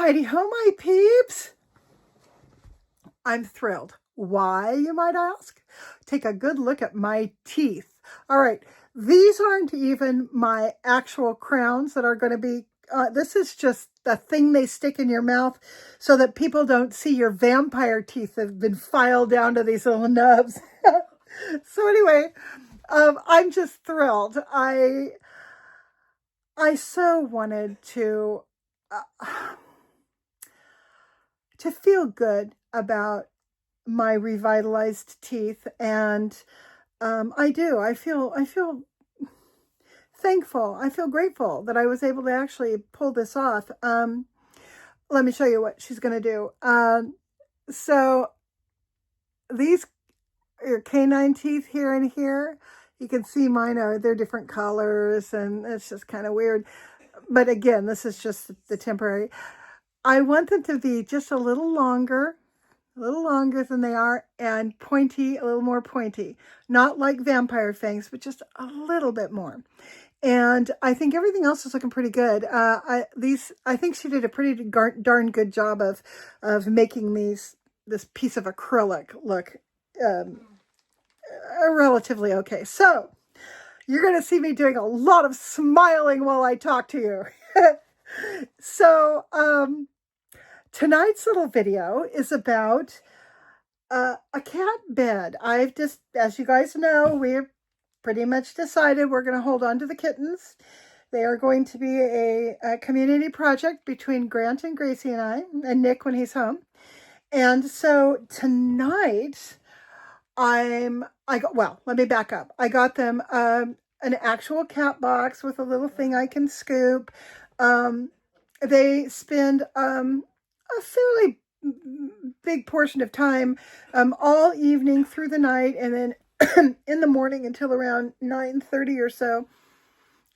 Heidi ho, my peeps. I'm thrilled. Why, you might ask? Take a good look at my teeth. All right, these aren't even my actual crowns that are going to be, this is just the thing they stick in your mouth so that people don't see your vampire teeth that have been filed down to these little nubs. So anyway, I'm just thrilled. I so wanted to feel good about my revitalized teeth, and I do. I feel thankful. I feel grateful that I was able to actually pull this off. Let me show you what she's going to do. So these are canine teeth here and here. You can see mine they're different colors, and it's just kind of weird. But again, this is just the temporary. I want them to be just a little longer than they are, and pointy, a little more pointy. Not like vampire fangs, but just a little bit more. And I think everything else is looking pretty good. I think she did a pretty darn good job of making this piece of acrylic look relatively okay. So you're going to see me doing a lot of smiling while I talk to you. So tonight's little video is about a cat bed. I've just, as you guys know, we've pretty much decided we're going to hold on to the kittens. They are going to be a community project between Grant and Gracie and I, and Nick when he's home. And so tonight, well, let me back up. I got them an actual cat box with a little thing I can scoop. They spend a fairly big portion of time all evening through the night, and then in the morning until around 9:30 or so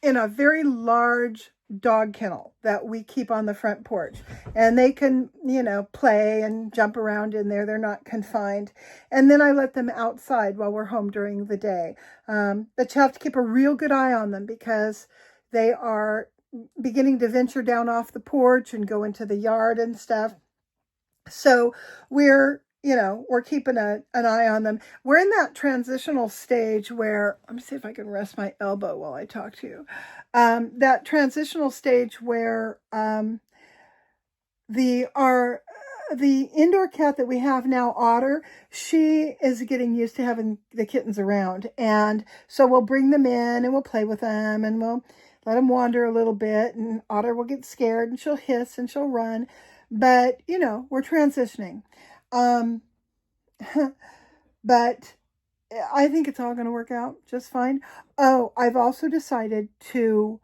in a very large dog kennel that we keep on the front porch. And they can, play and jump around in there. They're not confined. And then I let them outside while we're home during the day. But you have to keep a real good eye on them because they are beginning to venture down off the porch and go into the yard and stuff. So we're keeping an eye on them. We're in that transitional stage where, let me see if I can rest my elbow while I talk to you. That transitional stage where the indoor cat that we have now, Otter, she is getting used to having the kittens around. And so we'll bring them in and we'll play with them and we'll let them wander a little bit, and Otter will get scared and she'll hiss and she'll run. But, we're transitioning. But I think it's all going to work out just fine. Oh, I've also decided to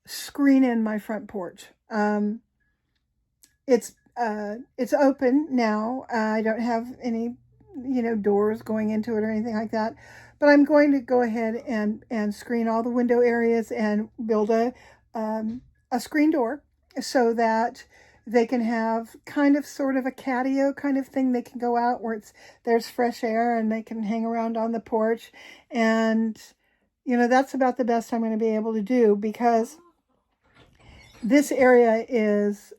screen in my front porch. It's open now. I don't have any, doors going into it or anything like that. But I'm going to go ahead and screen all the window areas and build a screen door so that they can have kind of sort of a catio kind of thing. They can go out where there's fresh air and they can hang around on the porch. And, that's about the best I'm going to be able to do because this area is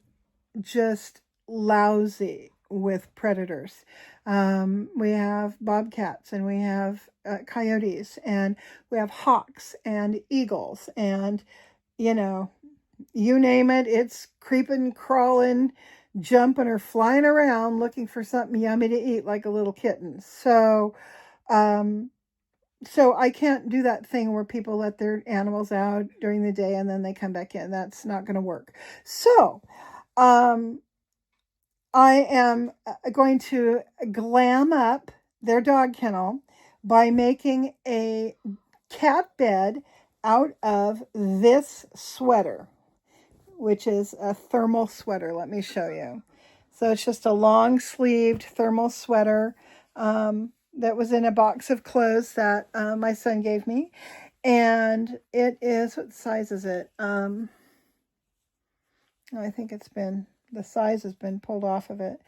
just lousy with predators. We have bobcats and we have coyotes and we have hawks and eagles and, you name it, it's creeping, crawling, jumping, or flying around looking for something yummy to eat like a little kitten. So I can't do that thing where people let their animals out during the day and then they come back in. That's not going to work. So I am going to glam up their dog kennel by making a cat bed out of this sweater, which is a thermal sweater. Let me show you. So it's just a long sleeved thermal sweater that was in a box of clothes that my son gave me. And it is, what size is it? I think the size has been pulled off of it.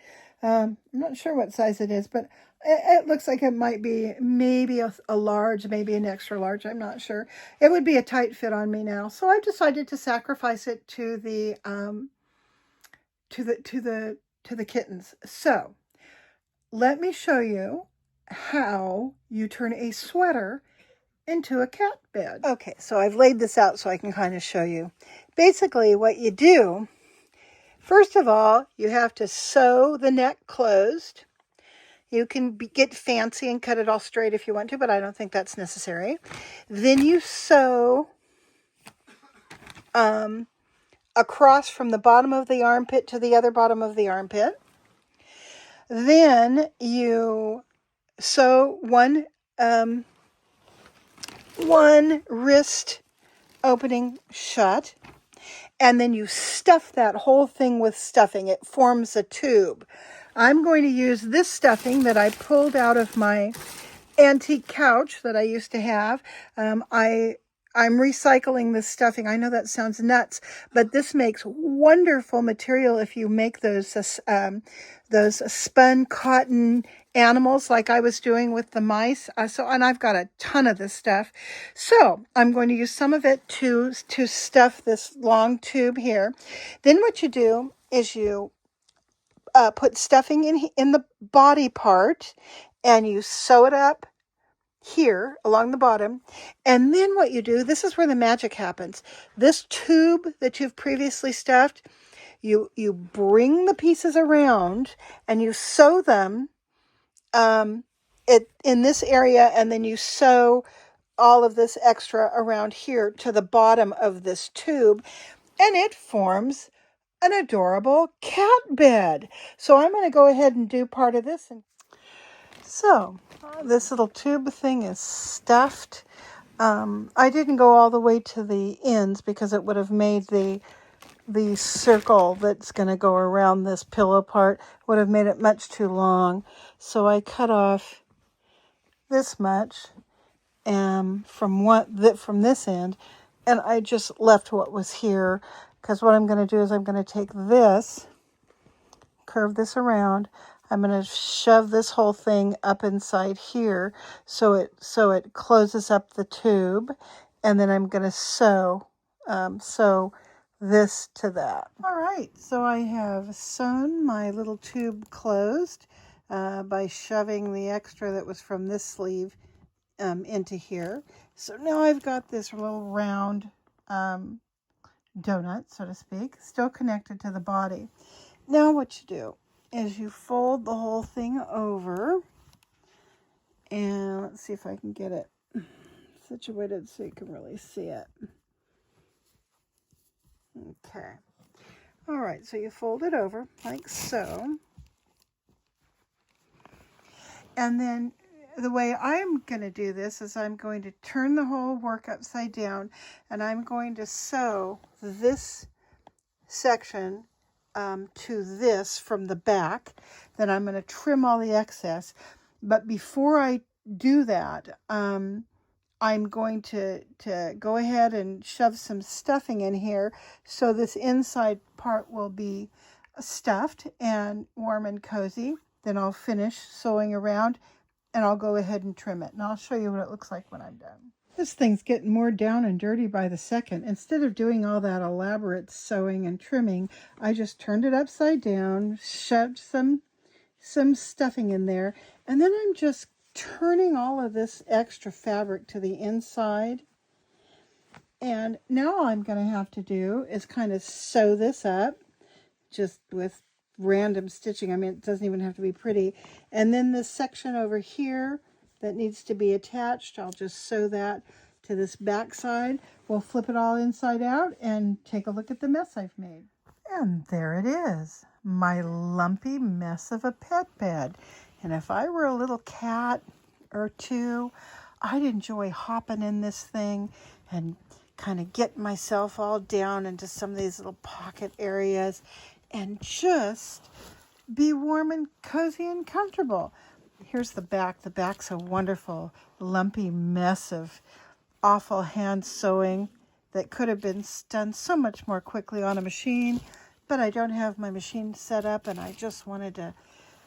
I'm not sure what size it is, but it looks like it might be maybe a large, maybe an extra large. I'm not sure. It would be a tight fit on me now. So I've decided to sacrifice it to the the kittens. So let me show you how you turn a sweater into a cat bed. Okay, so I've laid this out so I can kind of show you. Basically, what you do, first of all, you have to sew the neck closed. You can get fancy and cut it all straight if you want to, but I don't think that's necessary. Then you sew across from the bottom of the armpit to the other bottom of the armpit. Then you sew one wrist opening shut, and then you stuff that whole thing with stuffing. It forms a tube. I'm going to use this stuffing that I pulled out of my antique couch that I used to have. I'm recycling this stuffing. I know that sounds nuts, but this makes wonderful material if you make those spun cotton animals like I was doing with the mice. And I've got a ton of this stuff. So I'm going to use some of it to stuff this long tube here. Then what you do is you put stuffing in the body part, and you sew it up here along the bottom. And then what you do, this is where the magic happens. This tube that you've previously stuffed, you bring the pieces around and you sew them in this area, and then you sew all of this extra around here to the bottom of this tube, and it forms an adorable cat bed. So I'm going to go ahead and do part of this. So this little tube thing is stuffed. I didn't go all the way to the ends because it would have made the circle that's going to go around this pillow part, would have made it much too long. So I cut off this much from this end, and I just left what was here, because what I'm going to do is I'm going to take this, curve this around. I'm going to shove this whole thing up inside here so it closes up the tube, and then I'm going to sew this to that. All right, so I have sewn my little tube closed by shoving the extra that was from this sleeve into here. So now I've got this little round donut, so to speak, still connected to the body. Now what you do is you fold the whole thing over, and let's see if I can get it situated so you can really see it. Okay. All right, so you fold it over like so. And then the way I'm going to do this is I'm going to turn the whole work upside down, and I'm going to sew this section to this from the back. Then I'm going to trim all the excess. But before I do that, I'm going to go ahead and shove some stuffing in here so this inside part will be stuffed and warm and cozy. Then I'll finish sewing around, and I'll go ahead and trim it. And I'll show you what it looks like when I'm done. This thing's getting more down and dirty by the second. Instead of doing all that elaborate sewing and trimming, I just turned it upside down, shoved some stuffing in there, and then I'm just turning all of this extra fabric to the inside. And now all I'm going to have to do is kind of sew this up just with random stitching. I mean, it doesn't even have to be pretty. And then this section over here that needs to be attached, I'll just sew that to this back side. We'll flip it all inside out and take a look at the mess I've made. And there it is, my lumpy mess of a pet bed. And if I were a little cat or two, I'd enjoy hopping in this thing and kind of get myself all down into some of these little pocket areas and just be warm and cozy and comfortable. Here's the back. The back's a wonderful lumpy mess of awful hand sewing that could have been done so much more quickly on a machine, but I don't have my machine set up, and I just wanted to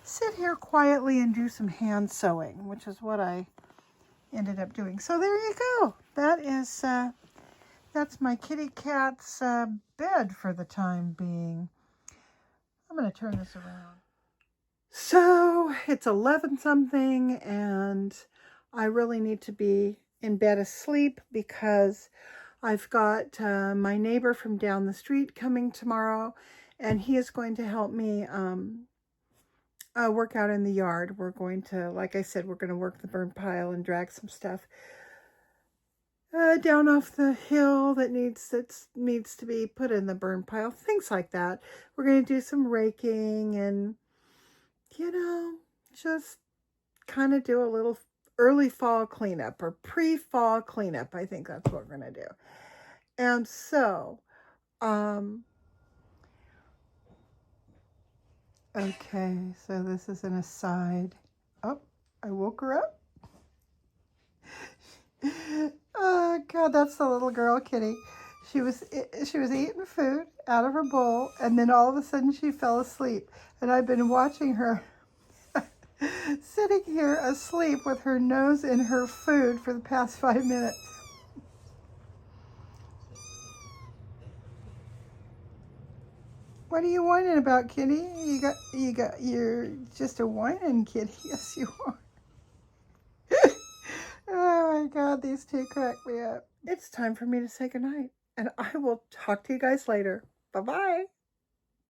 sit here quietly and do some hand sewing, which is what I ended up doing. So there you go. That's my kitty cat's bed for the time being. to turn this around. So it's 11 something and I really need to be in bed asleep because I've got my neighbor from down the street coming tomorrow, and he is going to help me work out in the yard. We're going to, like I said, we're going to work the burn pile and drag some stuff down off the hill that needs to be put in the burn pile, things like that. We're going to do some raking and, just kind of do a little early fall cleanup or pre-fall cleanup. I think that's what we're going to do. And so, okay, so this is an aside. Oh, I woke her up. Oh God, that's the little girl kitty. She was eating food out of her bowl, and then all of a sudden she fell asleep. And I've been watching her sitting here asleep with her nose in her food for the past 5 minutes. What are you whining about, kitty? You're just a whining kitty. Yes, you are. Oh my God, these two crack me up. It's time for me to say goodnight, and I will talk to you guys later. Bye-bye.